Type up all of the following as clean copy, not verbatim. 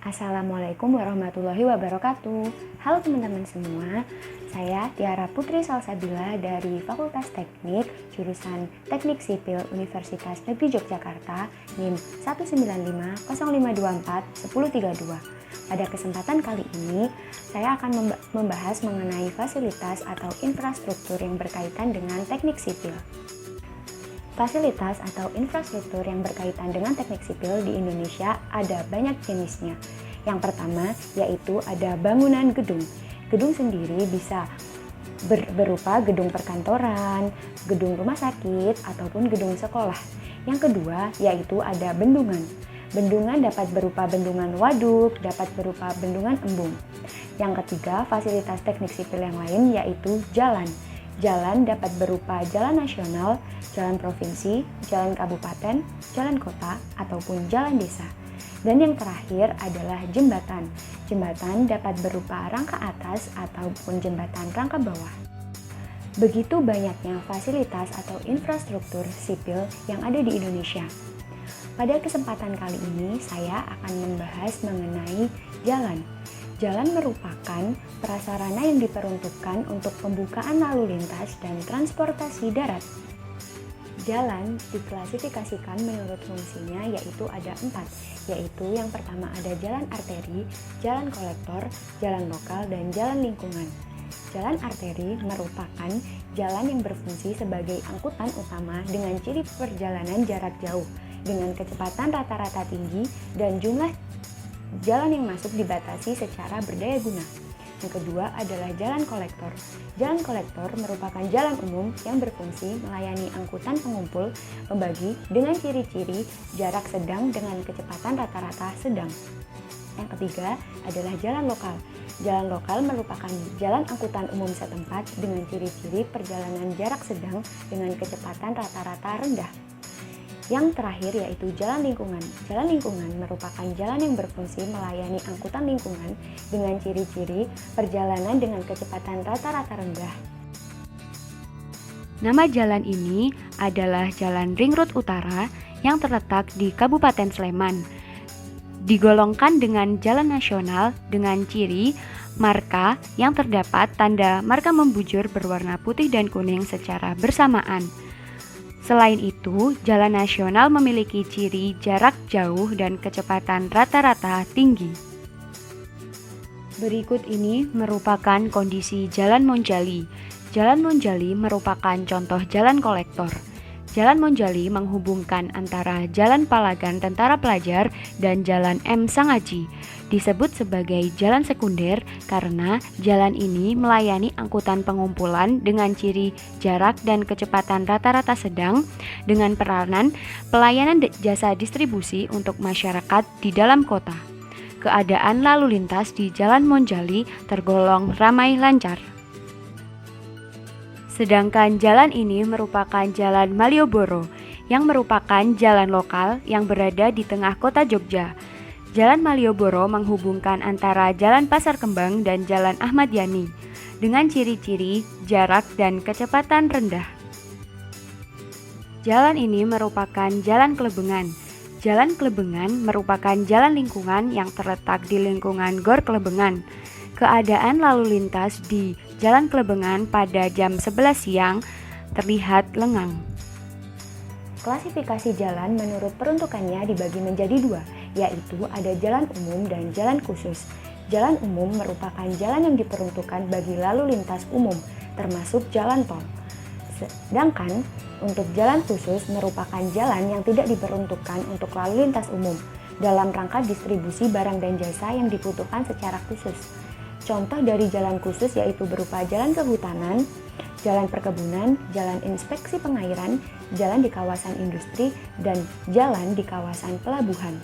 Assalamualaikum warahmatullahi wabarakatuh. Halo teman-teman semua, saya Tiara Putri Salsabila dari Fakultas Teknik, jurusan Teknik Sipil Universitas Negeri Yogyakarta, NIM 19505241032. Pada kesempatan kali ini, saya akan membahas mengenai fasilitas atau infrastruktur yang berkaitan dengan teknik sipil. Fasilitas atau infrastruktur yang berkaitan dengan teknik sipil di Indonesia ada banyak jenisnya. Yang pertama yaitu ada bangunan gedung. Gedung sendiri bisa berupa gedung perkantoran, gedung rumah sakit, ataupun gedung sekolah. Yang kedua yaitu ada bendungan. Bendungan dapat berupa bendungan waduk, dapat berupa bendungan embung. Yang ketiga, fasilitas teknik sipil yang lain yaitu jalan. Jalan dapat berupa jalan nasional, jalan provinsi, jalan kabupaten, jalan kota, ataupun jalan desa. Dan yang terakhir adalah jembatan. Jembatan dapat berupa rangka atas ataupun jembatan rangka bawah. Begitu banyaknya fasilitas atau infrastruktur sipil yang ada di Indonesia. Pada kesempatan kali ini saya akan membahas mengenai jalan. Jalan merupakan prasarana yang diperuntukkan untuk pembukaan lalu lintas dan transportasi darat. Jalan diklasifikasikan menurut fungsinya yaitu ada 4, yaitu yang pertama ada jalan arteri, jalan kolektor, jalan lokal, dan jalan lingkungan. Jalan arteri merupakan jalan yang berfungsi sebagai angkutan utama dengan ciri perjalanan jarak jauh, dengan kecepatan rata-rata tinggi dan jumlah jalan yang masuk dibatasi secara berdaya guna. Yang kedua adalah jalan kolektor. Jalan kolektor merupakan jalan umum yang berfungsi melayani angkutan pengumpul, pembagi dengan ciri-ciri jarak sedang dengan kecepatan rata-rata sedang. Yang ketiga adalah jalan lokal. Jalan lokal merupakan jalan angkutan umum setempat dengan ciri-ciri perjalanan jarak sedang dengan kecepatan rata-rata rendah. Yang terakhir yaitu jalan lingkungan. Jalan lingkungan merupakan jalan yang berfungsi melayani angkutan lingkungan dengan ciri-ciri perjalanan dengan kecepatan rata-rata rendah. Nama jalan ini adalah Jalan Ring Road Utara yang terletak di Kabupaten Sleman. Digolongkan dengan jalan nasional dengan ciri marka yang terdapat tanda marka membujur berwarna putih dan kuning secara bersamaan. Selain itu, jalan nasional memiliki ciri jarak jauh dan kecepatan rata-rata tinggi. Berikut ini merupakan kondisi Jalan Monjali. Jalan Monjali merupakan contoh jalan kolektor. Jalan Monjali menghubungkan antara Jalan Palagan Tentara Pelajar dan Jalan M. Sangaji. Disebut sebagai jalan sekunder karena jalan ini melayani angkutan pengumpulan dengan ciri jarak dan kecepatan rata-rata sedang dengan peranan pelayanan jasa distribusi untuk masyarakat di dalam kota. Keadaan lalu lintas di Jalan Monjali tergolong ramai lancar. Sedangkan jalan ini merupakan Jalan Malioboro yang merupakan jalan lokal yang berada di tengah kota Jogja. Jalan Malioboro menghubungkan antara Jalan Pasar Kembang dan Jalan Ahmad Yani dengan ciri-ciri jarak dan kecepatan rendah. Jalan ini merupakan Jalan Klebengan. Jalan Klebengan merupakan jalan lingkungan yang terletak di lingkungan Gor Klebengan. Keadaan lalu lintas di Jalan Klebengan pada jam 11 siang terlihat lengang. Klasifikasi jalan menurut peruntukannya dibagi menjadi 2, yaitu ada jalan umum dan jalan khusus. Jalan umum merupakan jalan yang diperuntukkan bagi lalu lintas umum, termasuk jalan tol. Sedangkan untuk jalan khusus merupakan jalan yang tidak diperuntukkan untuk lalu lintas umum dalam rangka distribusi barang dan jasa yang dibutuhkan secara khusus. Contoh dari jalan khusus yaitu berupa jalan kehutanan, jalan perkebunan, jalan inspeksi pengairan, jalan di kawasan industri, dan jalan di kawasan pelabuhan.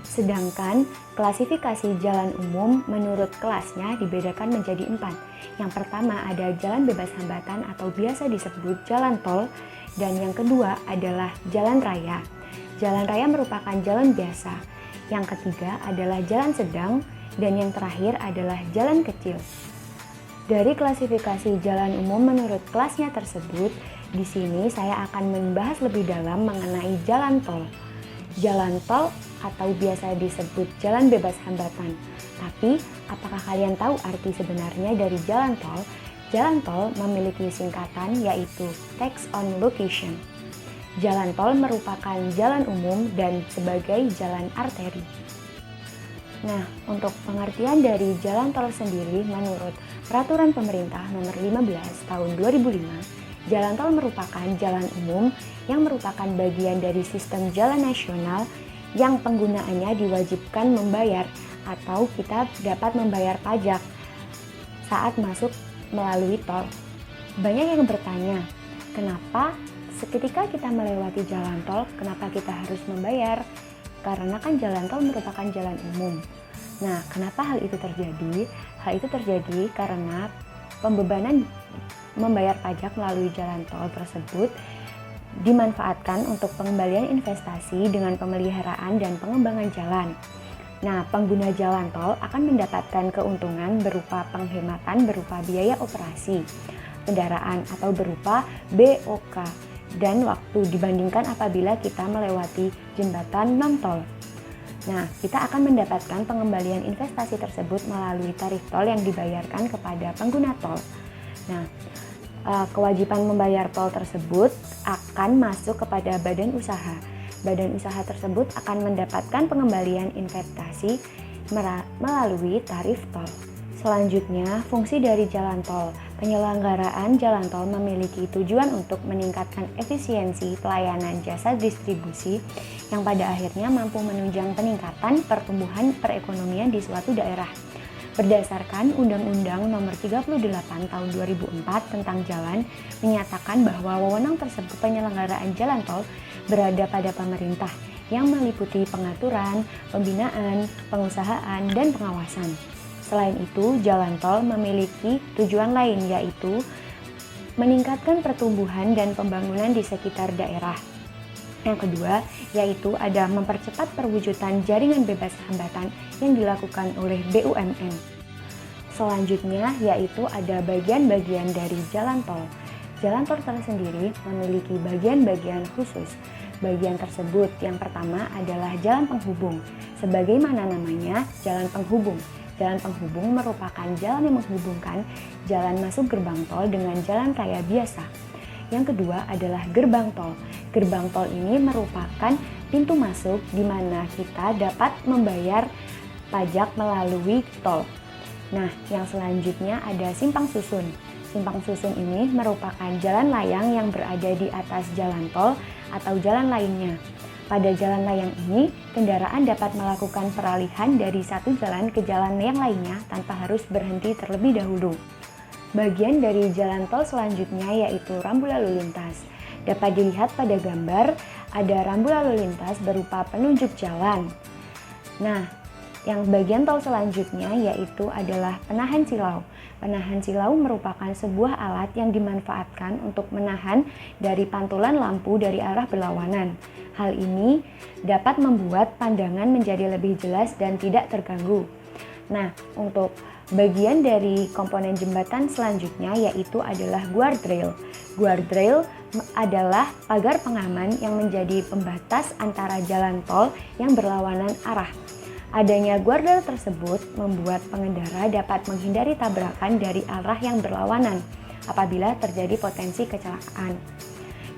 Sedangkan klasifikasi jalan umum menurut kelasnya dibedakan menjadi 4. Yang pertama ada jalan bebas hambatan atau biasa disebut jalan tol, dan yang kedua adalah jalan raya. Jalan raya merupakan jalan biasa. Yang ketiga adalah jalan sedang, dan yang terakhir adalah jalan kecil. Dari klasifikasi jalan umum menurut kelasnya tersebut, di sini saya akan membahas lebih dalam mengenai jalan tol. Jalan tol atau biasa disebut jalan bebas hambatan. Tapi, apakah kalian tahu arti sebenarnya dari jalan tol? Jalan tol memiliki singkatan yaitu Text on Location. Jalan tol merupakan jalan umum dan sebagai jalan arteri. Nah, untuk pengertian dari jalan tol sendiri menurut Peraturan Pemerintah Nomor 15 Tahun 2005, jalan tol merupakan jalan umum yang merupakan bagian dari sistem jalan nasional yang penggunaannya diwajibkan membayar atau kita dapat membayar pajak saat masuk melalui tol. Banyak yang bertanya, kenapa ketika kita melewati jalan tol, kenapa kita harus membayar? Karena kan jalan tol merupakan jalan umum. Nah, kenapa hal itu terjadi? Hal itu terjadi karena pembebanan membayar pajak melalui jalan tol tersebut dimanfaatkan untuk pengembalian investasi dengan pemeliharaan dan pengembangan jalan. Nah, pengguna jalan tol akan mendapatkan keuntungan berupa penghematan berupa biaya operasi kendaraan atau berupa BOK dan waktu dibandingkan apabila kita melewati jembatan non-tol. Nah, kita akan mendapatkan pengembalian investasi tersebut melalui tarif tol yang dibayarkan kepada pengguna tol. Nah, kewajiban membayar tol tersebut akan masuk kepada badan usaha. Badan usaha tersebut akan mendapatkan pengembalian investasi melalui tarif tol. Selanjutnya, fungsi dari jalan tol. Penyelenggaraan jalan tol memiliki tujuan untuk meningkatkan efisiensi pelayanan jasa distribusi yang pada akhirnya mampu menunjang peningkatan pertumbuhan perekonomian di suatu daerah. Berdasarkan Undang-Undang Nomor 38 Tahun 2004 tentang Jalan menyatakan bahwa wewenang tersebut penyelenggaraan jalan tol berada pada pemerintah yang meliputi pengaturan, pembinaan, pengusahaan, dan pengawasan. Selain itu, jalan tol memiliki tujuan lain yaitu meningkatkan pertumbuhan dan pembangunan di sekitar daerah. Yang kedua, yaitu ada mempercepat perwujudan jaringan bebas hambatan yang dilakukan oleh BUMN. Selanjutnya, yaitu ada bagian-bagian dari jalan tol. Jalan tol tersendiri memiliki bagian-bagian khusus. Bagian tersebut yang pertama adalah jalan penghubung. Sebagaimana namanya, jalan penghubung. Jalan penghubung merupakan jalan yang menghubungkan jalan masuk gerbang tol dengan jalan raya biasa. Yang kedua adalah gerbang tol. Gerbang tol ini merupakan pintu masuk di mana kita dapat membayar pajak melalui tol. Nah, yang selanjutnya ada simpang susun. Simpang susun ini merupakan jalan layang yang berada di atas jalan tol atau jalan lainnya. Pada jalan layang ini, kendaraan dapat melakukan peralihan dari satu jalan ke jalan yang lainnya tanpa harus berhenti terlebih dahulu. Bagian dari jalan tol selanjutnya yaitu rambu lalu lintas. Dapat dilihat pada gambar, ada rambu lalu lintas berupa penunjuk jalan. Nah, yang bagian tol selanjutnya yaitu adalah penahan silau. Penahan silau merupakan sebuah alat yang dimanfaatkan untuk menahan dari pantulan lampu dari arah berlawanan. Hal ini dapat membuat pandangan menjadi lebih jelas dan tidak terganggu. Nah, untuk bagian dari komponen jembatan selanjutnya yaitu adalah guardrail. Guardrail adalah pagar pengaman yang menjadi pembatas antara jalan tol yang berlawanan arah. Adanya guardrail tersebut membuat pengendara dapat menghindari tabrakan dari arah yang berlawanan apabila terjadi potensi kecelakaan.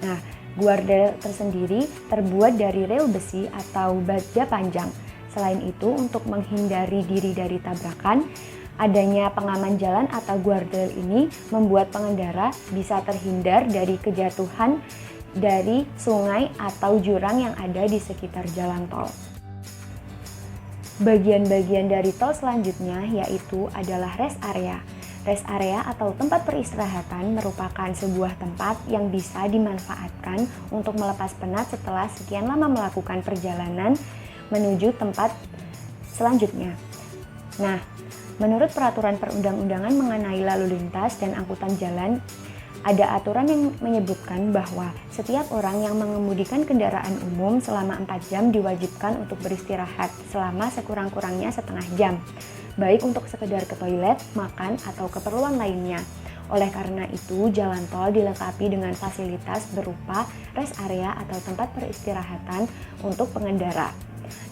Nah, guardrail tersendiri terbuat dari rel besi atau baja panjang. Selain itu, untuk menghindari diri dari tabrakan, adanya pengaman jalan atau guardrail ini membuat pengendara bisa terhindar dari kejatuhan dari sungai atau jurang yang ada di sekitar jalan tol. Bagian-bagian dari tol selanjutnya yaitu adalah rest area. Rest area atau tempat peristirahatan merupakan sebuah tempat yang bisa dimanfaatkan untuk melepas penat setelah sekian lama melakukan perjalanan menuju tempat selanjutnya. Nah, menurut peraturan perundang-undangan mengenai lalu lintas dan angkutan jalan, ada aturan yang menyebutkan bahwa setiap orang yang mengemudikan kendaraan umum selama 4 jam diwajibkan untuk beristirahat selama sekurang-kurangnya setengah jam, baik untuk sekedar ke toilet, makan, atau keperluan lainnya. Oleh karena itu, jalan tol dilengkapi dengan fasilitas berupa rest area atau tempat peristirahatan untuk pengendara.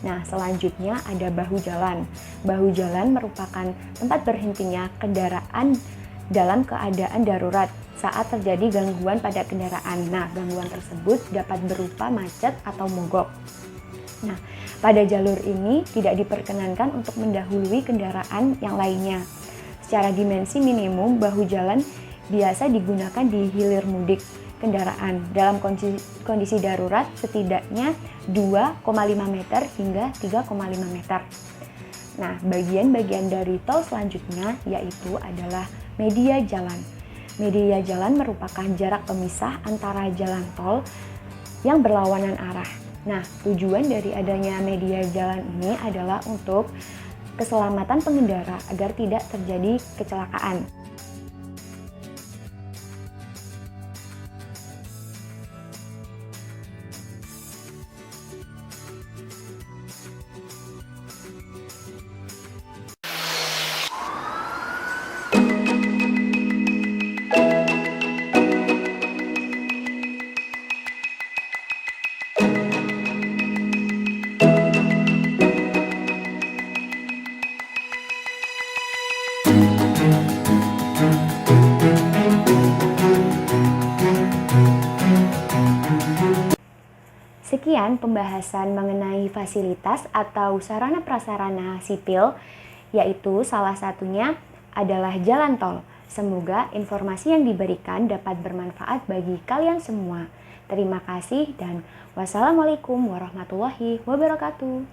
Nah, selanjutnya ada bahu jalan. Bahu jalan merupakan tempat berhentinya kendaraan dalam keadaan darurat saat terjadi gangguan pada kendaraan. Nah, gangguan tersebut dapat berupa macet atau mogok. Nah, pada jalur ini tidak diperkenankan untuk mendahului kendaraan yang lainnya. Secara dimensi minimum, bahu jalan biasa digunakan di hilir mudik kendaraan dalam kondisi darurat setidaknya 2,5 meter hingga 3,5 meter. Nah, bagian-bagian dari tol selanjutnya yaitu adalah media jalan. Media jalan merupakan jarak pemisah antara jalan tol yang berlawanan arah. Nah, tujuan dari adanya media jalan ini adalah untuk keselamatan pengendara agar tidak terjadi kecelakaan. Sekian pembahasan mengenai fasilitas atau sarana prasarana sipil, yaitu salah satunya adalah jalan tol. Semoga informasi yang diberikan dapat bermanfaat bagi kalian semua. Terima kasih dan wassalamualaikum warahmatullahi wabarakatuh.